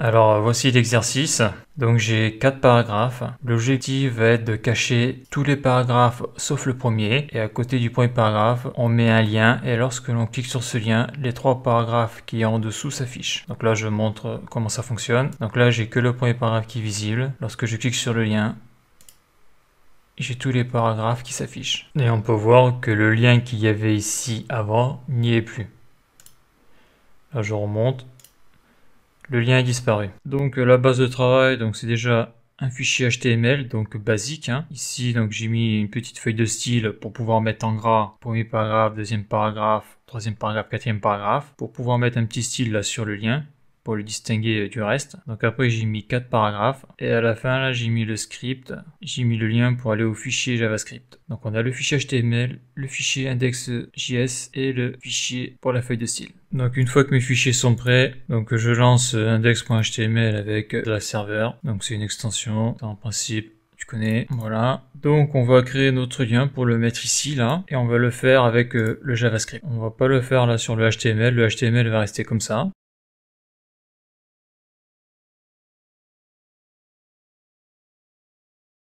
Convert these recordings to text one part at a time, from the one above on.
Alors voici l'exercice. Donc j'ai 4 paragraphes. L'objectif va être de cacher tous les paragraphes sauf le premier. Et à côté du premier paragraphe, on met un lien. Et lorsque l'on clique sur ce lien, les 3 paragraphes qui est en dessous s'affichent. Donc là je montre comment ça fonctionne. Donc là j'ai que le premier paragraphe qui est visible. Lorsque je clique sur le lien, j'ai tous les paragraphes qui s'affichent. Et on peut voir que le lien qu'il y avait ici avant n'y est plus. Là je remonte. Le lien est disparu. Donc la base de travail, donc c'est déjà un fichier HTML, donc basique. Ici, donc j'ai mis une petite feuille de style pour pouvoir mettre en gras premier paragraphe, deuxième paragraphe, troisième paragraphe, quatrième paragraphe, pour pouvoir mettre un petit style là sur le lien, pour le distinguer du reste. Donc après j'ai mis 4 paragraphes et à la fin là j'ai mis le script, j'ai mis le lien pour aller au fichier JavaScript. Donc on a le fichier HTML, le fichier index.js et le fichier pour la feuille de style. Donc une fois que mes fichiers sont prêts, donc je lance index.html avec la serveur. Donc c'est une extension, en principe tu connais, voilà. Donc on va créer notre lien pour le mettre ici là et on va le faire avec le JavaScript. On va pas le faire là sur le HTML va rester comme ça.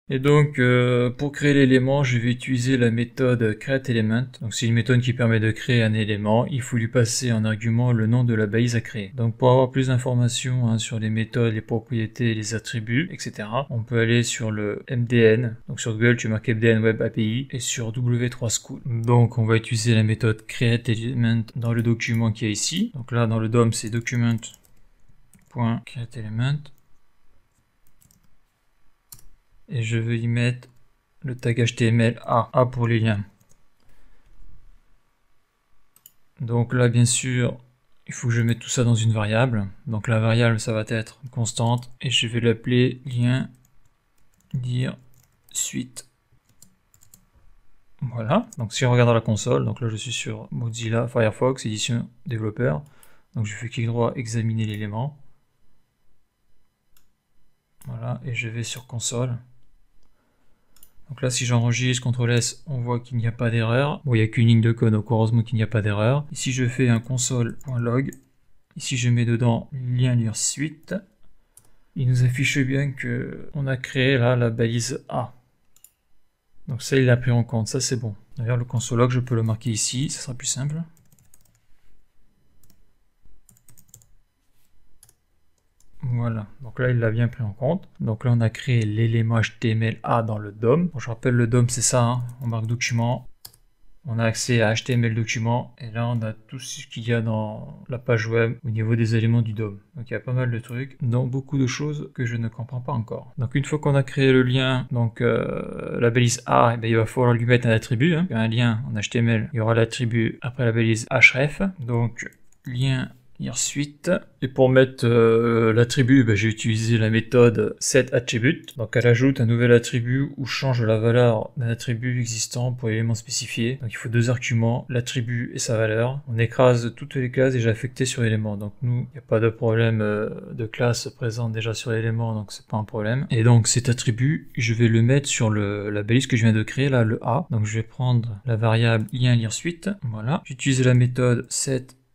Et donc, pour créer l'élément, je vais utiliser la méthode createElement. Donc, c'est une méthode qui permet de créer un élément. Il faut lui passer en argument le nom de la balise à créer. Donc, pour avoir plus d'informations sur les méthodes, les propriétés, les attributs, etc., on peut aller sur le MDN. Donc, sur Google, tu marques MDN Web API et sur W3School. Donc, on va utiliser la méthode createElement dans le document qui est ici. Donc là, dans le DOM, c'est document.createElement. Et je veux y mettre le tag HTML A pour les liens. Donc là, bien sûr, il faut que je mette tout ça dans une variable. Donc la variable, ça va être constante et je vais l'appeler lien dire suite. Voilà. Donc si on regarde dans la console, donc là je suis sur Mozilla Firefox édition développeur. Donc je fais clic droit, examiner l'élément. Voilà, et je vais sur console. Donc là, si j'enregistre, CTRL S, on voit qu'il n'y a pas d'erreur. Bon, il n'y a qu'une ligne de code, donc heureusement qu'il n'y a pas d'erreur. Ici, je fais un console.log. Ici, je mets dedans lien lire suite. Il nous affiche bien que on a créé là la balise A. Donc ça, il l'a pris en compte, ça c'est bon. D'ailleurs, le console.log, je peux le marquer ici, ça sera plus simple. Voilà, donc là il l'a bien pris en compte. Donc là on a créé l'élément HTML A dans le DOM. Bon, je rappelle, le DOM c'est ça, on marque document, on a accès à HTML document, et là on a tout ce qu'il y a dans la page web au niveau des éléments du DOM. Donc il y a pas mal de trucs, dont beaucoup de choses que je ne comprends pas encore. Donc une fois qu'on a créé le lien, donc la balise A, eh bien, il va falloir lui mettre un attribut, un lien en HTML, il y aura l'attribut après la balise href, donc lien lire suite. Et pour mettre l'attribut, j'ai utilisé la méthode setAttribute. Donc elle ajoute un nouvel attribut ou change la valeur d'un attribut existant pour l'élément spécifié. Donc il faut 2 arguments, l'attribut et sa valeur. On écrase toutes les classes déjà affectées sur l'élément. Donc nous, il n'y a pas de problème de classe présente déjà sur l'élément, donc c'est pas un problème. Et donc cet attribut, je vais le mettre sur la balise que je viens de créer, là, le A. Donc je vais prendre la variable lien lire suite. Voilà. J'utilise la méthode setAttribute.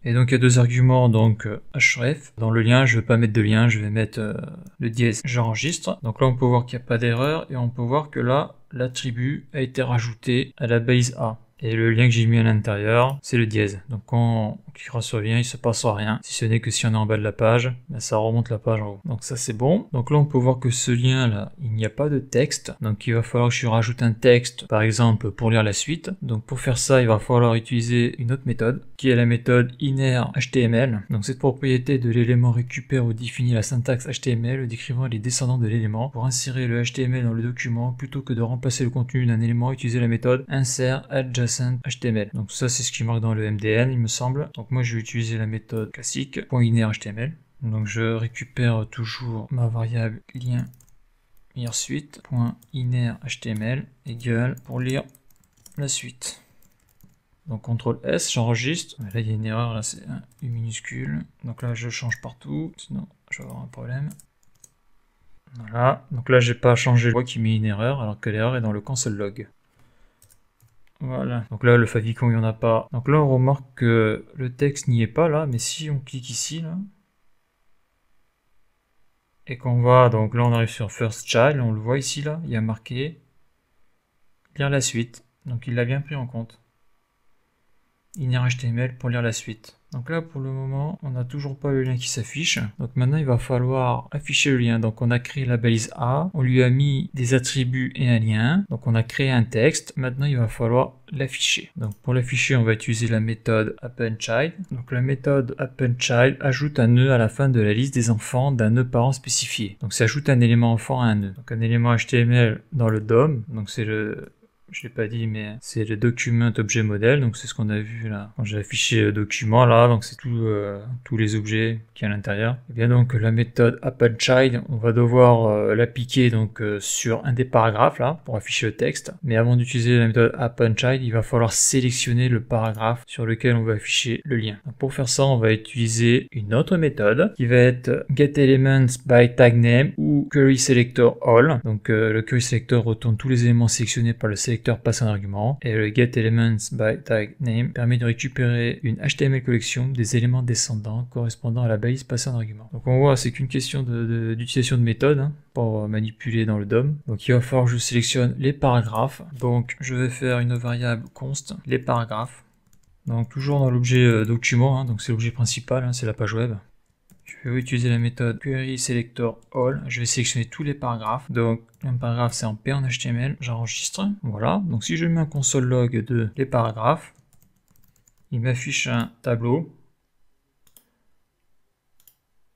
Et donc il y a 2 arguments, donc href. Dans le lien, je ne vais pas mettre de lien, je vais mettre le dièse j'enregistre. Donc là on peut voir qu'il n'y a pas d'erreur et on peut voir que là l'attribut a été rajouté à la balise A. Et le lien que j'ai mis à l'intérieur, c'est le dièse. Donc quand on cliquera sur le lien, il ne se passera rien. Si ce n'est que si on est en bas de la page, ça remonte la page en haut. Donc ça c'est bon. Donc là on peut voir que ce lien là, il n'y a pas de texte. Donc il va falloir que je rajoute un texte, par exemple pour lire la suite. Donc pour faire ça, il va falloir utiliser une autre méthode, qui est la méthode innerHTML. Donc cette propriété de l'élément récupère ou définit la syntaxe HTML décrivant les descendants de l'élément. Pour insérer le HTML dans le document, plutôt que de remplacer le contenu d'un élément, utilisez la méthode insert adjacent HTML. Donc ça c'est ce qui marque dans le MDN, il me semble. Donc moi je vais utiliser la méthode classique .innerHTML. Donc je récupère toujours ma variable lien lire suite .innerHTML égale pour lire la suite. Donc CTRL S, j'enregistre. Là il y a une erreur, là c'est un U minuscule. Donc là je change partout, sinon je vais avoir un problème. Voilà, donc là j'ai pas changé, je vois qu'il met une erreur alors que l'erreur est dans le console log. Voilà, donc là le favicon il n'y en a pas. Donc là on remarque que le texte n'y est pas là, mais si on clique ici là, et qu'on va, donc là on arrive sur First Child, on le voit ici là, il y a marqué lire la suite. Donc il l'a bien pris en compte. Inner HTML pour lire la suite. Donc là pour le moment on n'a toujours pas le lien qui s'affiche. Donc maintenant il va falloir afficher le lien. Donc on a créé la balise A, on lui a mis des attributs et un lien. Donc on a créé un texte. Maintenant il va falloir l'afficher. Donc pour l'afficher on va utiliser la méthode AppendChild. Donc la méthode AppendChild ajoute un nœud à la fin de la liste des enfants d'un nœud parent spécifié. Donc ça ajoute un élément enfant à un nœud. Donc un élément HTML dans le DOM. Donc c'est le... Je l'ai pas dit, mais c'est le document objet modèle, donc c'est ce qu'on a vu là quand j'ai affiché le document là, donc c'est tous les objets qui y a à l'intérieur. Et bien donc la méthode AppendChild, on va devoir l'appliquer donc sur un des paragraphes là pour afficher le texte. Mais avant d'utiliser la méthode AppendChild, il va falloir sélectionner le paragraphe sur lequel on va afficher le lien. Donc pour faire ça, on va utiliser une autre méthode qui va être getElementsByTagName ou querySelectorAll. Donc le querySelector retourne tous les éléments sélectionnés par le sélecteur passe un argument, et le getElementsByTagName permet de récupérer une HTML collection des éléments descendants correspondant à la balise passée en argument. Donc on voit, c'est qu'une question d'utilisation de méthode pour manipuler dans le DOM. Donc il va falloir que je sélectionne les paragraphes. Donc je vais faire une variable const les paragraphes. Donc toujours dans l'objet document, donc c'est l'objet principal, c'est la page web. Je vais utiliser la méthode querySelectorAll. Je vais sélectionner tous les paragraphes. Donc, un paragraphe, c'est en P en HTML. J'enregistre. Voilà. Donc, si je mets un console log de les paragraphes, il m'affiche un tableau.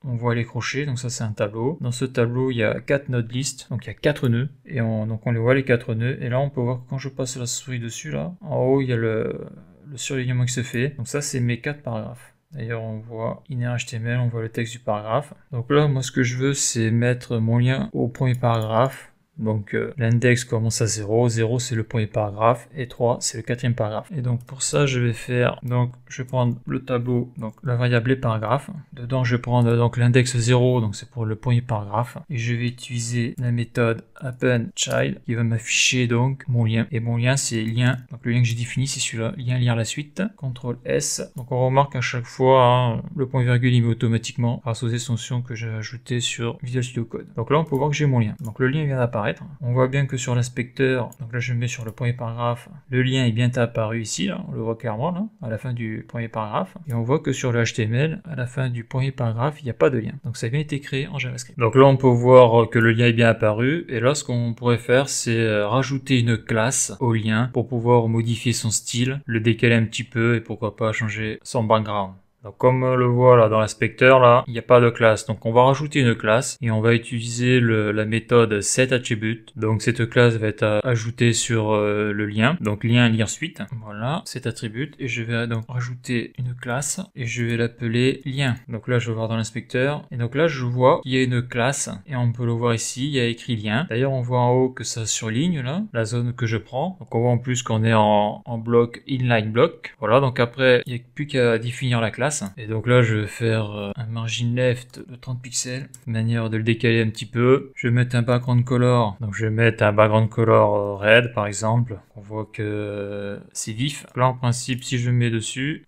On voit les crochets. Donc, ça, c'est un tableau. Dans ce tableau, il y a 4 node list. Donc, il y a 4 nœuds. Et donc, on les voit, les 4 nœuds. Et là, on peut voir que quand je passe la souris dessus, là, en haut, il y a le surlignement qui se fait. Donc, ça, c'est mes 4 paragraphes. D'ailleurs, on voit inner HTML, on voit le texte du paragraphe. Donc là, moi, ce que je veux, c'est mettre mon lien au premier paragraphe. Donc l'index commence à 0, 0 c'est le premier paragraphe et 3 c'est le quatrième paragraphe. Et donc pour ça je vais faire, donc je vais prendre le tableau, donc la variable les paragraphes. Dedans je vais prendre donc l'index 0, donc c'est pour le premier paragraphe. Et je vais utiliser la méthode AppendChild qui va m'afficher donc mon lien. Et mon lien c'est lien, donc le lien que j'ai défini c'est celui-là, lien lire la suite, CTRL S. Donc on remarque à chaque fois le point virgule il met automatiquement grâce aux extensions que j'ai ajoutées sur Visual Studio Code. Donc là on peut voir que j'ai mon lien. Donc le lien vient d'apparaître. On voit bien que sur l'inspecteur, donc là je mets sur le premier paragraphe, le lien est bien apparu ici, là, on le voit clairement là, à la fin du premier paragraphe. Et on voit que sur le HTML, à la fin du premier paragraphe, il n'y a pas de lien. Donc ça a bien été créé en JavaScript. Donc là on peut voir que le lien est bien apparu. Et là ce qu'on pourrait faire, c'est rajouter une classe au lien pour pouvoir modifier son style, le décaler un petit peu et pourquoi pas changer son background. Donc comme on le voit là dans l'inspecteur, là, il n'y a pas de classe. Donc on va rajouter une classe et on va utiliser la méthode setAttribute. Donc cette classe va être ajoutée sur le lien. Donc lien lire suite. Voilà, setAttribute. Et je vais donc rajouter une classe et je vais l'appeler lien. Donc là je vais voir dans l'inspecteur. Et donc là je vois qu'il y a une classe et on peut le voir ici, il y a écrit lien. D'ailleurs on voit en haut que ça surligne là, la zone que je prends. Donc on voit en plus qu'on est en bloc inline block. Voilà, donc après il n'y a plus qu'à définir la classe. Et donc là je vais faire un margin left de 30 pixels, manière de le décaler un petit peu. Je vais mettre un background color, donc je vais mettre un background color red par exemple. On voit que c'est vif. Là en principe si je mets dessus,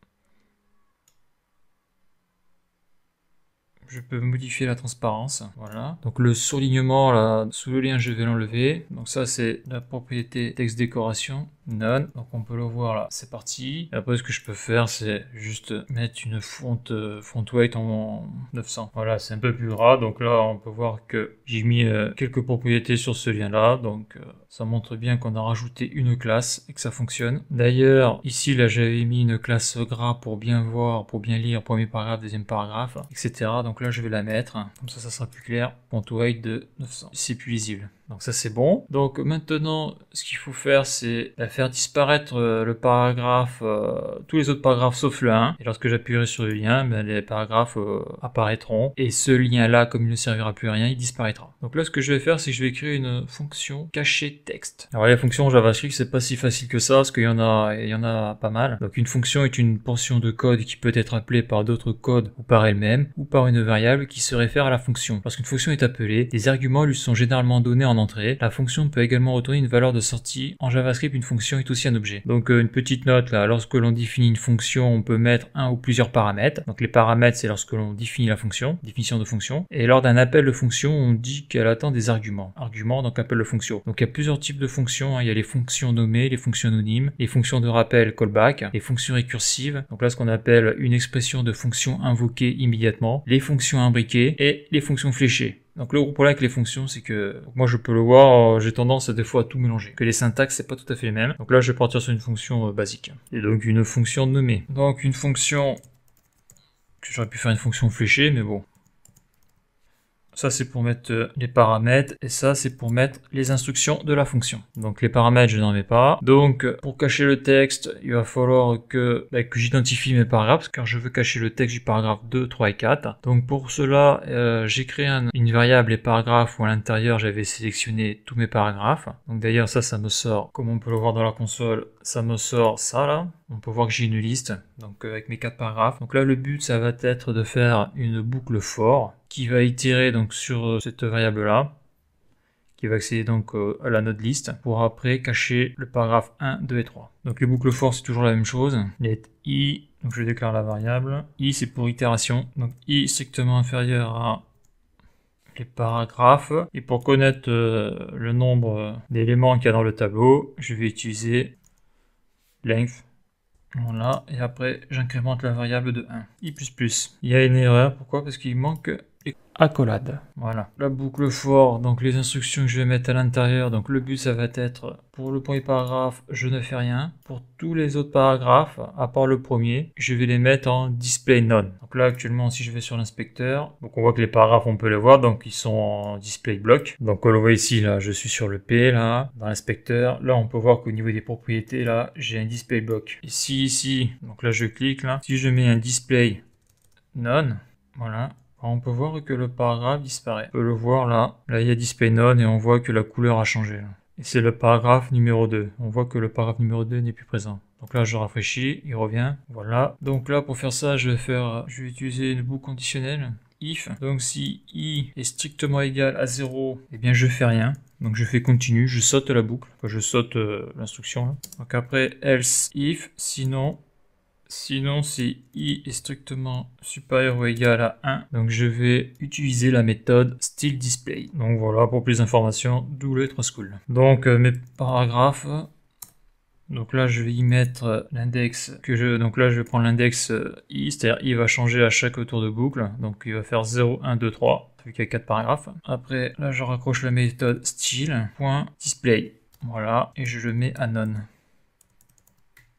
je peux modifier la transparence, voilà. Donc le surlignement là, sous le lien je vais l'enlever. Donc ça c'est la propriété texte décoration. None, donc on peut le voir là, c'est parti. Et après ce que je peux faire c'est juste mettre une font weight en 900. Voilà, c'est un peu plus gras, donc là on peut voir que j'ai mis quelques propriétés sur ce lien là, donc ça montre bien qu'on a rajouté une classe et que ça fonctionne. D'ailleurs ici là j'avais mis une classe gras pour bien voir, pour bien lire premier paragraphe, deuxième paragraphe, etc. Donc là je vais la mettre, comme ça sera plus clair. Font weight de 900, c'est plus lisible. Donc ça c'est bon. Donc maintenant ce qu'il faut faire c'est faire disparaître le paragraphe, tous les autres paragraphes sauf le 1. Et lorsque j'appuierai sur le lien, les paragraphes apparaîtront. Et ce lien là, comme il ne servira plus à rien, il disparaîtra. Donc là ce que je vais faire c'est que je vais créer une fonction cachée texte. Alors les fonctions JavaScript c'est pas si facile que ça parce qu'il y en a pas mal. Donc une fonction est une portion de code qui peut être appelée par d'autres codes ou par elle-même ou par une variable qui se réfère à la fonction. Lorsqu'une fonction est appelée, des arguments lui sont généralement donnés en entrée. La fonction peut également retourner une valeur de sortie. En JavaScript, une fonction est aussi un objet. Donc une petite note là, lorsque l'on définit une fonction, on peut mettre un ou plusieurs paramètres. Donc les paramètres, c'est lorsque l'on définit la fonction, définition de fonction. Et lors d'un appel de fonction, on dit qu'elle attend des arguments. Arguments, donc appel de fonction. Donc il y a plusieurs types de fonctions, hein. Il y a les fonctions nommées, les fonctions anonymes, les fonctions de rappel, callback, les fonctions récursives. Donc là, ce qu'on appelle une expression de fonction invoquée immédiatement, les fonctions imbriquées et les fonctions fléchées. Donc le gros problème avec les fonctions, c'est que moi je peux le voir, j'ai tendance des fois à tout mélanger. Que les syntaxes, c'est pas tout à fait les mêmes. Donc là, je vais partir sur une fonction basique. Et donc une fonction nommée. Donc une fonction, j'aurais pu faire une fonction fléchée, mais bon. Ça, c'est pour mettre les paramètres, et ça, c'est pour mettre les instructions de la fonction. Donc, les paramètres, je n'en mets pas. Donc, pour cacher le texte, il va falloir que j'identifie mes paragraphes, car je veux cacher le texte du paragraphe 2, 3 et 4. Donc, pour cela, j'ai créé une variable les paragraphes où à l'intérieur, j'avais sélectionné tous mes paragraphes. Donc, d'ailleurs, ça me sort, comme on peut le voir dans la console, ça me sort ça, là. On peut voir que j'ai une liste, donc avec mes 4 paragraphes. Donc là, le but, ça va être de faire une boucle for qui va itérer donc sur cette variable-là, qui va accéder donc à la node list, pour après cacher le paragraphe 1, 2 et 3. Donc les boucles for, c'est toujours la même chose. Let i, donc je déclare la variable. I, c'est pour itération. Donc i strictement inférieur à les paragraphes. Et pour connaître le nombre d'éléments qu'il y a dans le tableau, je vais utiliser length. Voilà, et après j'incrémente la variable de 1. i++. Il y a une erreur, pourquoi? Parce qu'il manque accolade. Voilà. La boucle for, donc les instructions que je vais mettre à l'intérieur, donc le but ça va être, pour le premier paragraphe, je ne fais rien. Pour tous les autres paragraphes, à part le premier, je vais les mettre en display none. Donc là actuellement, si je vais sur l'inspecteur, donc on voit que les paragraphes, on peut les voir, donc ils sont en display block. Donc on le voit ici, là, je suis sur le P, là, dans l'inspecteur. Là, on peut voir qu'au niveau des propriétés, là, j'ai un display block. Ici, donc là je clique, là. Si je mets un display none, voilà. On peut voir que le paragraphe disparaît. On peut le voir là. Là, il y a display none et on voit que la couleur a changé. Là. Et c'est le paragraphe numéro 2. On voit que le paragraphe numéro 2 n'est plus présent. Donc là, je rafraîchis, il revient. Voilà. Donc là, pour faire ça, je vais utiliser une boucle conditionnelle. If. Donc si i est strictement égal à 0, eh bien je fais rien. Donc je fais continue, je saute la boucle. Enfin, je saute l'instruction. Donc après, else if, Sinon, si i est strictement supérieur ou égal à 1, donc je vais utiliser la méthode style_display. Donc voilà, pour plus d'informations, d'où le /school. Donc mes paragraphes, donc là je vais y mettre l'index donc là je vais prendre l'index i, c'est-à-dire i va changer à chaque tour de boucle, donc il va faire 0, 1, 2, 3, vu qu'il y a 4 paragraphes. Après, là je raccroche la méthode style.display, voilà, et je le mets à none.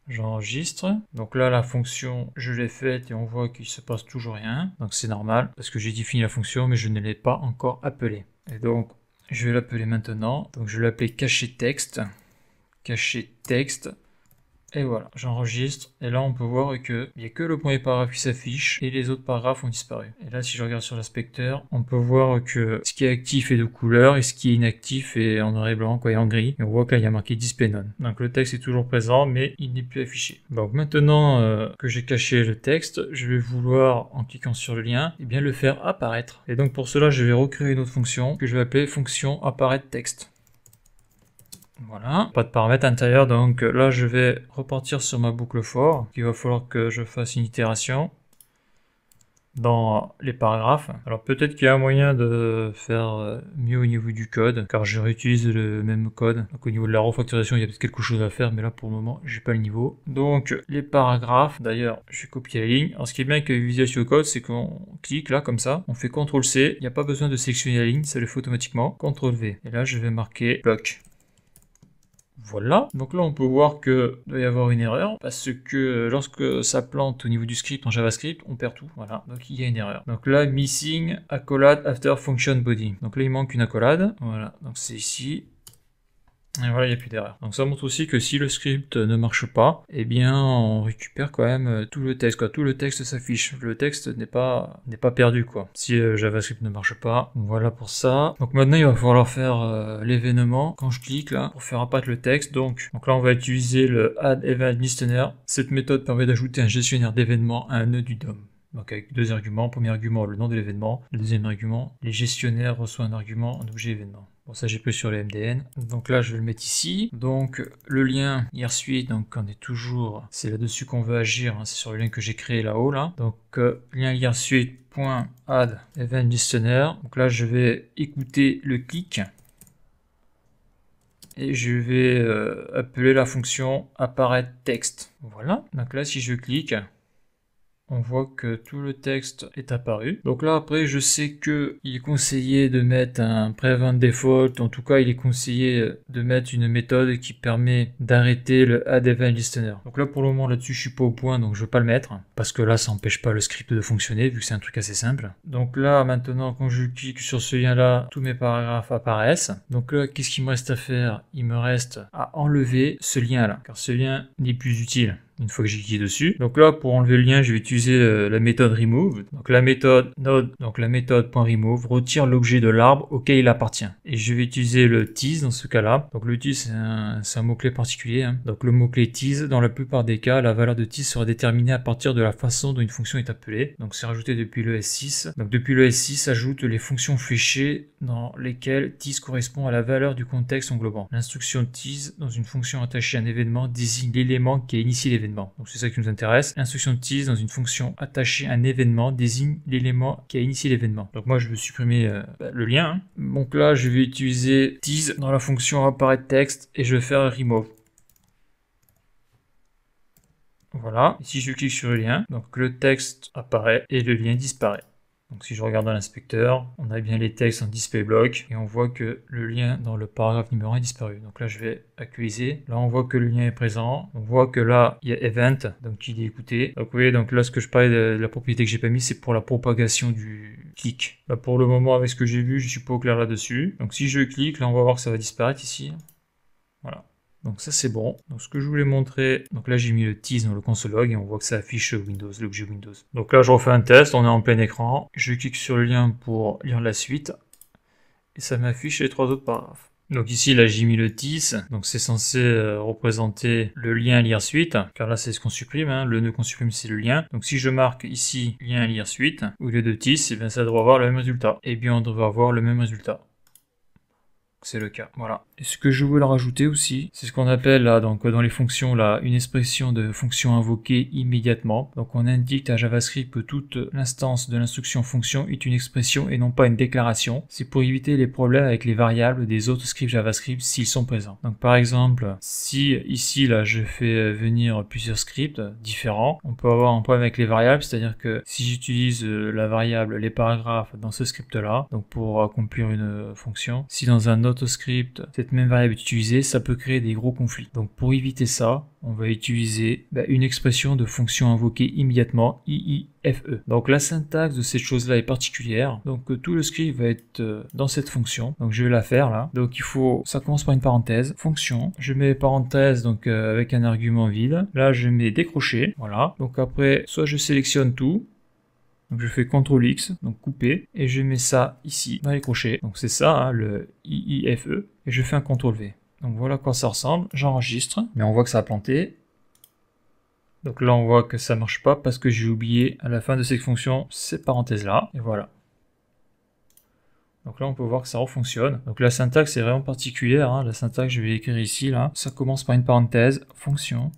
J'enregistre. Donc là, la fonction, je l'ai faite et on voit qu'il se passe toujours rien. Donc c'est normal parce que j'ai défini la fonction mais je ne l'ai pas encore appelée. Et donc, je vais l'appeler maintenant. Donc je vais l'appeler cacher texte. Cacher texte. Et voilà, j'enregistre. Et là, on peut voir qu'il n'y a que le premier paragraphe qui s'affiche et les autres paragraphes ont disparu. Et là, si je regarde sur l'inspecteur, on peut voir que ce qui est actif est de couleur et ce qui est inactif est en noir et blanc, quoi, et en gris. Et on voit que là, il y a marqué display none. Donc le texte est toujours présent, mais il n'est plus affiché. Donc maintenant que j'ai caché le texte, je vais vouloir, en cliquant sur le lien, eh bien le faire apparaître. Et donc pour cela, je vais recréer une autre fonction que je vais appeler fonction apparaître texte. Voilà, pas de paramètres intérieurs, donc là je vais repartir sur ma boucle for. Il va falloir que je fasse une itération dans les paragraphes. Alors peut-être qu'il y a un moyen de faire mieux au niveau du code, car je réutilise le même code. Donc au niveau de la refactorisation, il y a peut-être quelque chose à faire, mais là pour le moment, j'ai pas le niveau. Donc les paragraphes, d'ailleurs, je vais copier la ligne. Alors ce qui est bien avec Visual Studio Code, c'est qu'on clique là comme ça, on fait CTRL-C, il n'y a pas besoin de sélectionner la ligne, ça le fait automatiquement. CTRL-V. Et là je vais marquer bloc. Voilà, donc là on peut voir qu'il doit y avoir une erreur, parce que lorsque ça plante au niveau du script en JavaScript, on perd tout, voilà, donc il y a une erreur. Donc là, missing accolade after function body. Donc là il manque une accolade, voilà, donc c'est ici. Et voilà, il n'y a plus d'erreur. Donc ça montre aussi que si le script ne marche pas, eh bien on récupère quand même tout le texte, quoi. Tout le texte s'affiche. Le texte n'est pas perdu, quoi. Si JavaScript ne marche pas. Voilà pour ça. Donc maintenant il va falloir faire l'événement. Quand je clique là, pour faire apparaître le texte. Donc là on va utiliser le add event listener. Cette méthode permet d'ajouter un gestionnaire d'événements à un nœud du DOM. Donc avec deux arguments. Premier argument, le nom de l'événement. Le deuxième argument, les gestionnaires reçoivent un argument, un objet événement. Pour ça, j'ai pris sur le MDN. Donc là, je vais le mettre ici. Donc le lien hier suite, donc on est toujours, c'est là-dessus qu'on veut agir. Hein, c'est sur le lien que j'ai créé là-haut là. Donc lien hier suite.add event listener. Donc là, je vais écouter le clic. Et je vais appeler la fonction apparaître texte. Voilà. Donc là, si je clique, on voit que tout le texte est apparu. Donc là, après, je sais que il est conseillé de mettre un prevent default. En tout cas, il est conseillé de mettre une méthode qui permet d'arrêter le add event listener. Donc là, pour le moment, là-dessus, je suis pas au point, donc je veux pas le mettre. Parce que là, ça n'empêche pas le script de fonctionner, vu que c'est un truc assez simple. Donc là, maintenant, quand je clique sur ce lien-là, tous mes paragraphes apparaissent. Donc là, qu'est-ce qu'il me reste à faire? Il me reste à enlever ce lien-là, car ce lien n'est plus utile une fois que j'ai cliqué dessus. Donc là, pour enlever le lien, je vais utiliser la méthode remove. Donc la méthode node, donc la méthode .remove retire l'objet de l'arbre auquel il appartient. Et je vais utiliser le tease dans ce cas-là. Donc le tease, c'est un mot-clé particulier. Hein. Donc le mot-clé tease, dans la plupart des cas, la valeur de tease sera déterminée à partir de la façon dont une fonction est appelée. Donc c'est rajouté depuis le S6. Donc depuis le S6, ajoute les fonctions fléchées dans lesquelles tease correspond à la valeur du contexte englobant. L'instruction tease dans une fonction attachée à un événement désigne l'élément qui a initié l'événement. Donc c'est ça qui nous intéresse. L'instruction tease dans une fonction attachée à un événement désigne l'élément qui a initié l'événement. Donc moi je veux supprimer le lien. Hein. Donc là je vais utiliser tease dans la fonction apparaître texte et je vais faire remove. Voilà. Et si je clique sur le lien, donc le texte apparaît et le lien disparaît. Donc si je regarde dans l'inspecteur, on a bien les textes en display block et on voit que le lien dans le paragraphe numéro 1 est disparu. Donc là je vais actualiser. Là on voit que le lien est présent. On voit que là il y a event, donc il est écouté. Donc vous voyez, donc là ce que je parlais de la propriété que j'ai pas mis, c'est pour la propagation du clic. Là pour le moment avec ce que j'ai vu, je suis pas au clair là-dessus. Donc si je clique, là on va voir que ça va disparaître ici. Voilà. Donc ça c'est bon. Donc ce que je voulais montrer, donc là j'ai mis le tease dans le console log et on voit que ça affiche Windows, l'objet Windows. Donc là je refais un test, on est en plein écran. Je clique sur le lien pour lire la suite et ça m'affiche les 3 autres paragraphes. Donc ici là j'ai mis le tease, donc c'est censé représenter le lien lire suite, car là c'est ce qu'on supprime, hein. Le nœud qu'on supprime c'est le lien. Donc si je marque ici lien lire suite, au lieu de tease, et bien ça devrait avoir le même résultat. Et bien on devrait avoir le même résultat. C'est le cas, voilà. Et ce que je voulais rajouter aussi, c'est ce qu'on appelle là, donc dans les fonctions là, une expression de fonction invoquée immédiatement. Donc on indique à JavaScript que toute l'instance de l'instruction fonction est une expression et non pas une déclaration. C'est pour éviter les problèmes avec les variables des autres scripts JavaScript s'ils sont présents. Donc par exemple, si ici là je fais venir plusieurs scripts différents, on peut avoir un problème avec les variables, c'est-à-dire que si j'utilise la variable les paragraphes dans ce script là, donc pour accomplir une fonction, si dans un autre script, cette même variable est utilisée, ça peut créer des gros conflits. Donc pour éviter ça, on va utiliser une expression de fonction invoquée immédiatement, IIFE. Donc la syntaxe de cette chose-là est particulière. Donc tout le script va être dans cette fonction. Donc je vais la faire là. Donc il faut, ça commence par une parenthèse, fonction. Je mets parenthèse donc avec un argument vide. Là je mets décrocher, voilà. Donc après, soit je sélectionne tout. Donc je fais CTRL X, donc couper, et je mets ça ici, dans les crochets. Donc c'est ça, hein, le IIFE, et je fais un CTRL V. Donc voilà à quoi ça ressemble, j'enregistre, mais on voit que ça a planté. Donc là on voit que ça marche pas parce que j'ai oublié à la fin de cette fonction ces parenthèses là, et voilà. Donc là on peut voir que ça refonctionne. Donc la syntaxe est vraiment particulière, hein. La syntaxe je vais écrire ici, là, ça commence par une parenthèse, fonction.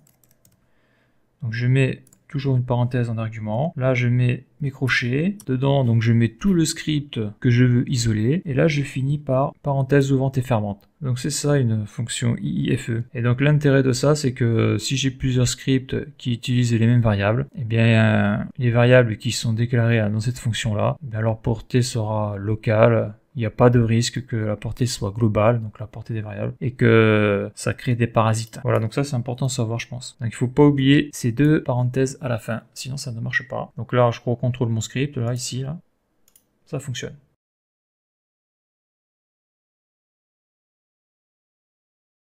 Donc je mets toujours une parenthèse en argument. Là, je mets mes crochets. Dedans, donc je mets tout le script que je veux isoler. Et là, je finis par parenthèse ouvrante et fermante. Donc c'est ça une fonction IIFE. Et donc l'intérêt de ça, c'est que si j'ai plusieurs scripts qui utilisent les mêmes variables, eh bien les variables qui sont déclarées dans cette fonction-là, eh bien, leur portée sera locale. Il n'y a pas de risque que la portée soit globale, donc la portée des variables, et que ça crée des parasites. Voilà, donc ça c'est important de savoir, je pense. Donc il ne faut pas oublier ces deux parenthèses à la fin, sinon ça ne marche pas. Donc là, je recontrôle mon script, là, ici, là. Ça fonctionne.